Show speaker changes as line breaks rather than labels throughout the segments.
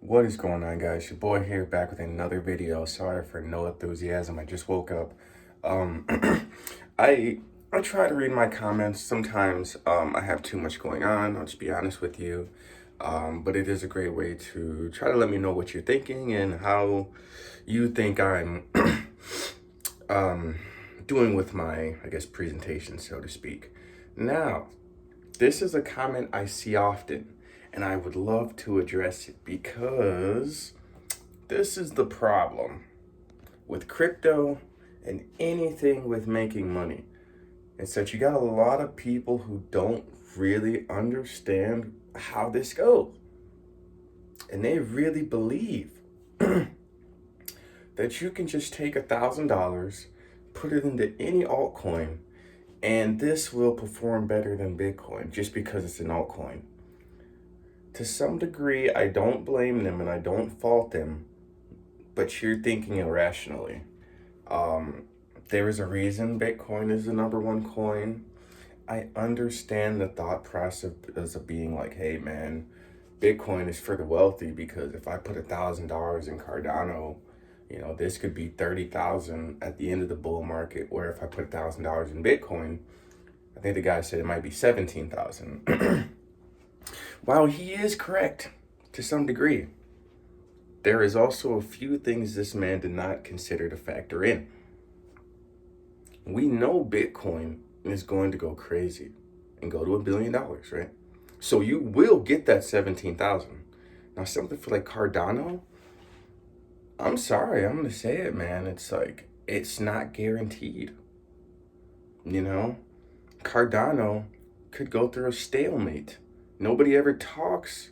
What is going on, guys? Your boy here, back with another video. Sorry for no enthusiasm. I just woke up. Um, I I try to read my comments. Sometimes I have too much going on. I'll just be honest with you. But it is a great way to try to let me know what you're thinking and how you think I'm um, doing with my, I guess, presentation, so to speak. Now, this is a comment I see often, and I would love to address it because this is the problem with crypto and anything with making money. It's that you got a lot of people who don't really understand how this goes. And they really believe that you can just take $1,000, put it into any altcoin, and this will perform better than Bitcoin just because it's an altcoin. To some degree, I don't blame them and I don't fault them, but you're thinking irrationally. There is a reason Bitcoin is the number one coin. I understand the thought process of being like, hey man, Bitcoin is for the wealthy because if I put $1,000 in Cardano, this could be 30,000 at the end of the bull market. Where if I put $1,000 in Bitcoin, I think the guy said it might be 17,000. While he is correct to some degree, there is also a few things this man did not consider to factor in. We know Bitcoin is going to go crazy and go to $1 billion, right? So you will get that 17,000. Now something for like Cardano, I'm sorry, I'm gonna say it, man. It's like, it's not guaranteed. Cardano could go through a stalemate. Nobody ever talks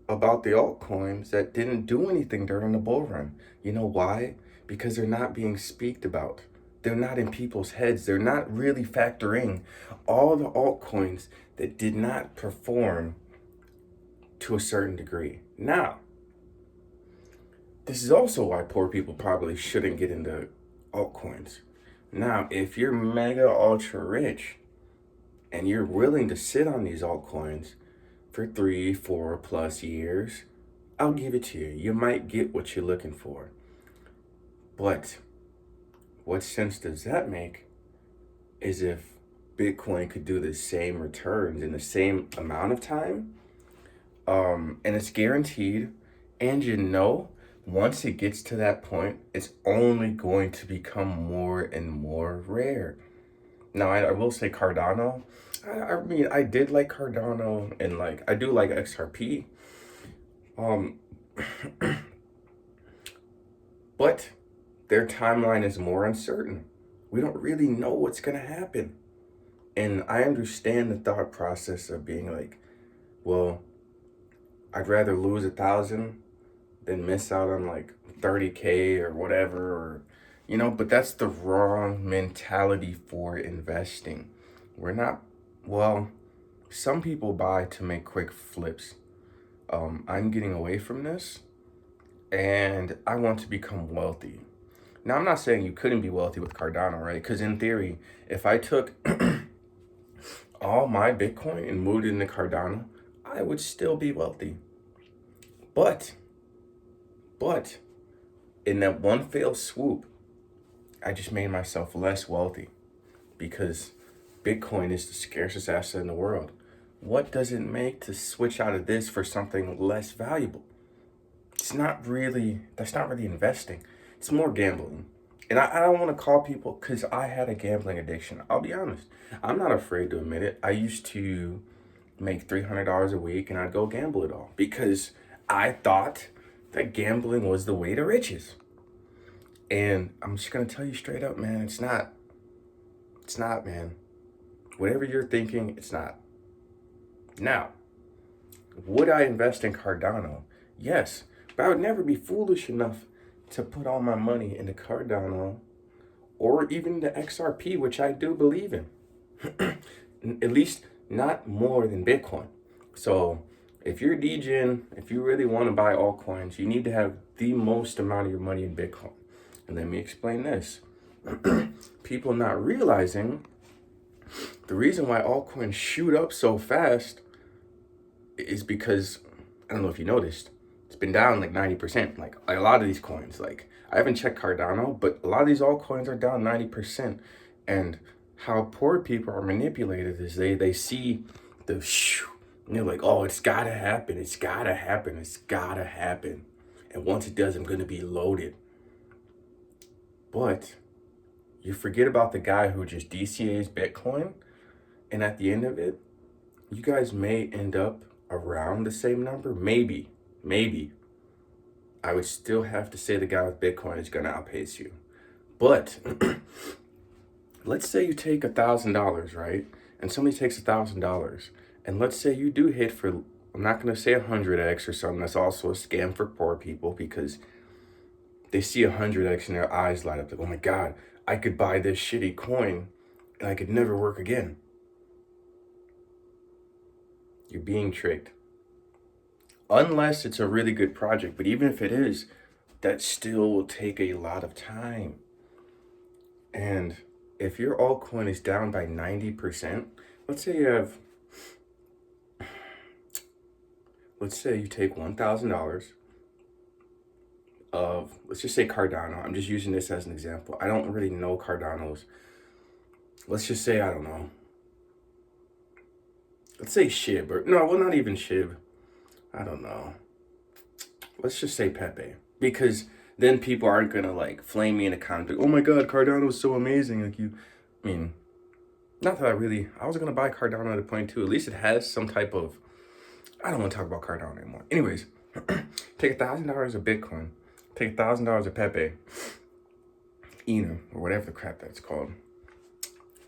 about the altcoins that didn't do anything during the bull run. You know why? Because they're not being speaked about. They're not in people's heads. They're not really factoring all the altcoins that did not perform to a certain degree. Now, this is also why poor people probably shouldn't get into altcoins. Now, if you're mega ultra rich and you're willing to sit on these altcoins for 3-4+ years, I'll give it to you. You might get what you're looking for. But what sense does that make is if Bitcoin could do the same returns in the same amount of time, and it's guaranteed, and once it gets to that point, it's only going to become more and more rare. Now, I will say Cardano, I mean, I did like Cardano, and I do like XRP, um, but their timeline is more uncertain. We don't really know what's gonna happen. And I understand the thought process of being like, well, I'd rather lose 1,000 than miss out on like 30K or whatever, but that's the wrong mentality for investing. Well, some people buy to make quick flips. I'm getting away from this and I want to become wealthy. Now, I'm not saying you couldn't be wealthy with Cardano, right? Because in theory, if I took all my Bitcoin and moved it into Cardano, I would still be wealthy. But in that one fell swoop, I just made myself less wealthy because Bitcoin is the scarcest asset in the world. What does it make to switch out of this for something less valuable? That's not really investing. It's more gambling. And I don't want to call people, because I had a gambling addiction. I'll be honest. I'm not afraid to admit it. I used to make $300 a week and I'd go gamble it all because I thought that gambling was the way to riches. And I'm just going to tell you straight up, man, it's not. It's not, man. Whatever you're thinking, it's not. Now, would I invest in Cardano? Yes, but I would never be foolish enough to put all my money into Cardano or even the XRP, which I do believe in. At least not more than Bitcoin. So if you're DGen, if you really want to buy altcoins, you need to have the most amount of your money in Bitcoin. And let me explain this. People not realizing the reason why altcoins shoot up so fast is because, I don't know if you noticed, it's It's been down like 90%. Like a lot of these coins, like I haven't checked Cardano, but a lot of these altcoins are down 90%. And how poor people are manipulated is they see the shoo, and they're like, oh, it's gotta happen, it's gotta happen, it's gotta happen. And once it does, I'm gonna be loaded. But you forget about the guy who just DCA's Bitcoin, and at the end of it, you guys may end up around the same number. Maybe. I would still have to say the guy with Bitcoin is gonna outpace you. But let's say you take $1,000, right? And somebody takes $1,000, and let's say you do hit for, I'm not gonna say 100x or something. That's also a scam for poor people, because they see 100x and their eyes light up like, oh my God, I could buy this shitty coin and I could never work again. You're being tricked. Unless it's a really good project, but even if it is, that still will take a lot of time. And if your altcoin is down by 90%, let's say you take $1,000 of, let's just say Cardano. I'm just using this as an example. I don't really know Cardano's. Let's just say, I don't know. Let's say SHIB, or no, well, not even SHIB. I don't know. Let's just say Pepe, because then people aren't gonna like flame me in a comment. Like, oh my God, Cardano is so amazing. Like I mean, not that I was gonna buy Cardano at a point too. At least it has some type of, I don't want to talk about Cardano anymore. Anyways, take $1,000 of Bitcoin, take $1,000 of Pepe, Eno, or whatever the crap that's called.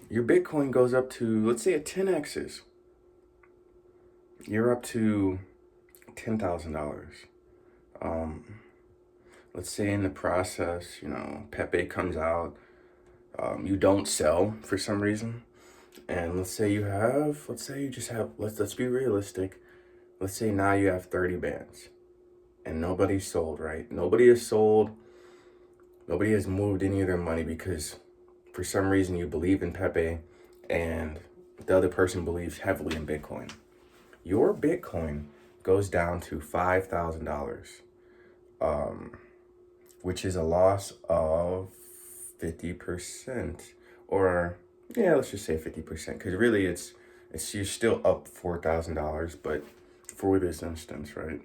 Your Bitcoin goes up to, let's say, a 10x's. You're up to $10,000. Let's say in the process, Pepe comes out, you don't sell for some reason, and let's say you just have, let's be realistic. Let's say now you have 30 bands, and nobody's sold, right? Nobody has sold. Nobody has moved any of their money because for some reason you believe in Pepe, and the other person believes heavily in Bitcoin. Your Bitcoin goes down to $5,000, which is a loss of 50%, or yeah, let's just say 50%, because really it's you're still up $4,000, but for this instance, right?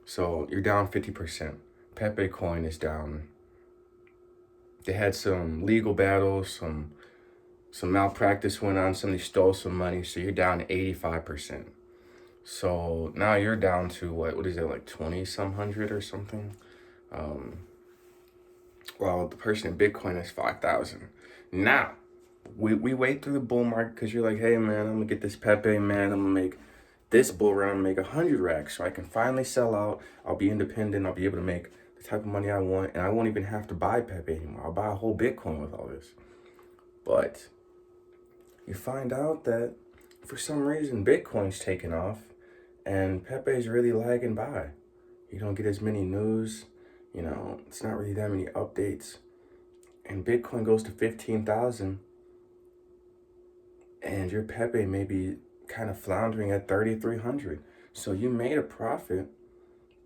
So you're down 50%. Pepe coin is down. They had some legal battles, some malpractice went on, somebody stole some money, so you're down 85%. So now you're down to what is it, like 20 some hundred or something? Well, the person in Bitcoin is 5,000. Now, we wait through the bull market because you're like, hey man, I'm gonna get this Pepe, man, I'm gonna make this bull run, I'm gonna make 100 racks so I can finally sell out. I'll be independent, I'll be able to make the type of money I want, and I won't even have to buy Pepe anymore. I'll buy a whole Bitcoin with all this. But you find out that for some reason Bitcoin's taking off and Pepe's really lagging by. You don't get as many news, it's not really that many updates. And Bitcoin goes to 15,000 and your Pepe may be kind of floundering at 3,300. So you made a profit,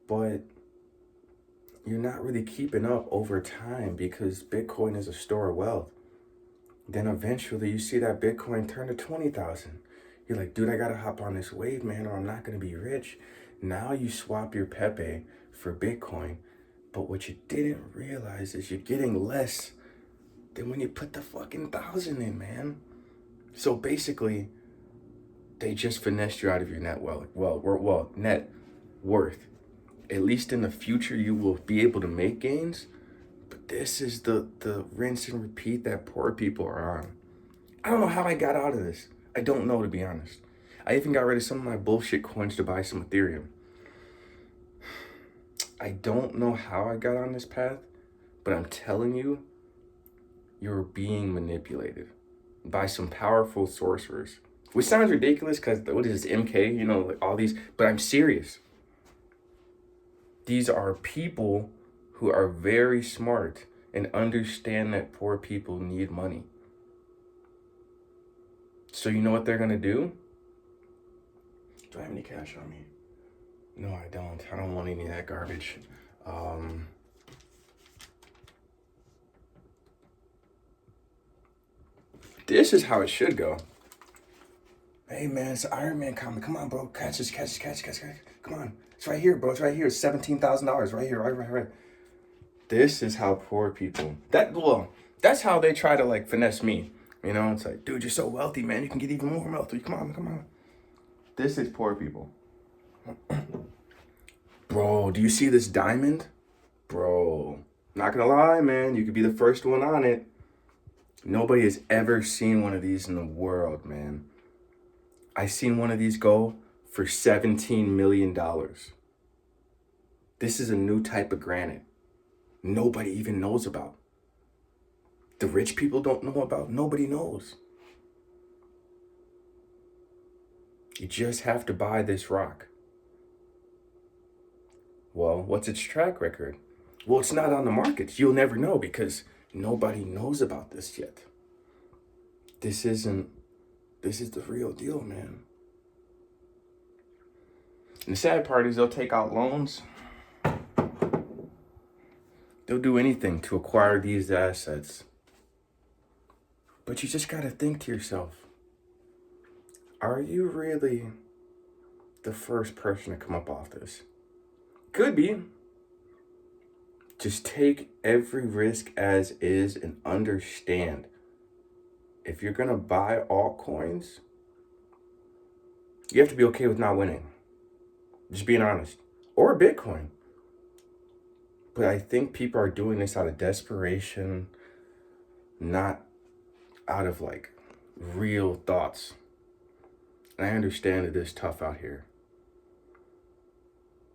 but you're not really keeping up over time because Bitcoin is a store of wealth. Then eventually you see that Bitcoin turn to 20,000. You're like, dude, I gotta hop on this wave, man, or I'm not gonna be rich. Now you swap your Pepe for Bitcoin, but what you didn't realize is you're getting less than when you put the fucking 1,000 in, man. So basically, they just finessed you out of your net net worth. At least in the future, you will be able to make gains. But this is the rinse and repeat that poor people are on. I don't know how I got out of this. I don't know, to be honest. I even got rid of some of my bullshit coins to buy some Ethereum. I don't know how I got on this path, but I'm telling you, you're being manipulated by some powerful sorcerers. Which sounds ridiculous because what is this, MK, like all these, but I'm serious. These are people who are very smart and understand that poor people need money. So you know what they're gonna do? Do I have any cash on me? No, I don't. I don't want any of that garbage. Um, this is how it should go. Hey man, it's an Iron Man comic. Come on, bro. Catch this, catch this, catch, catch, catch. Come on. It's right here, bro. It's right here. It's $17,000. Right here, right. This is how poor people that's how they try to like finesse me. You know, it's like, dude, you're so wealthy, man. You can get even more wealthy. Come on, come on. This is poor people. Bro, do you see this diamond? Bro, not gonna lie, man. You could be the first one on it. Nobody has ever seen one of these in the world, man. I seen one of these go for $17 million. This is a new type of granite. Nobody even knows about. The rich people don't know about. Nobody knows. You just have to buy this rock. Well, what's its track record? Well, it's not on the market. You'll never know because nobody knows about this yet. This is the real deal, man. And the sad part is they'll take out loans. They'll do anything to acquire these assets. But you just got to think to yourself, are you really the first person to come up off this? Could be. Just take every risk as is and understand. If you're going to buy altcoins, you have to be okay with not winning. Just being honest. Or Bitcoin. But I think people are doing this out of desperation, not out of like real thoughts. And I understand it is tough out here.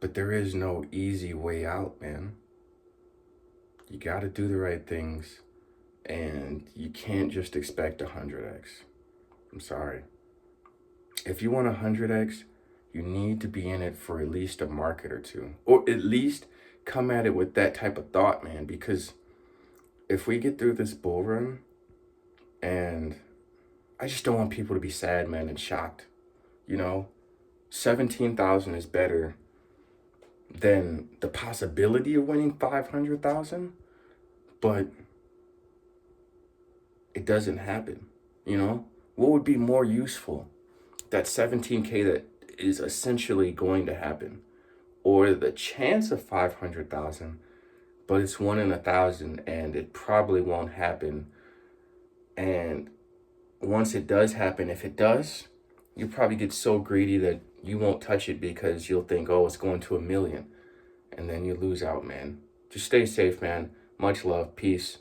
But there is no easy way out, man. You got to do the right things. And you can't just expect 100x. I'm sorry. If you want 100x, you need to be in it for at least a market or two. Or at least come at it with that type of thought, man. Because if we get through this bull run, and I just don't want people to be sad, man, and shocked. You know, 17,000 is better than the possibility of winning 500,000, but it doesn't happen. You know, what would be more useful? That 17K that is essentially going to happen, or the chance of 500,000, but it's 1 in 1,000 and it probably won't happen. And once it does happen, if it does, you probably get so greedy that you won't touch it because you'll think, oh, it's going to 1 million. And then you lose out, man. Just stay safe, man. Much love. Peace.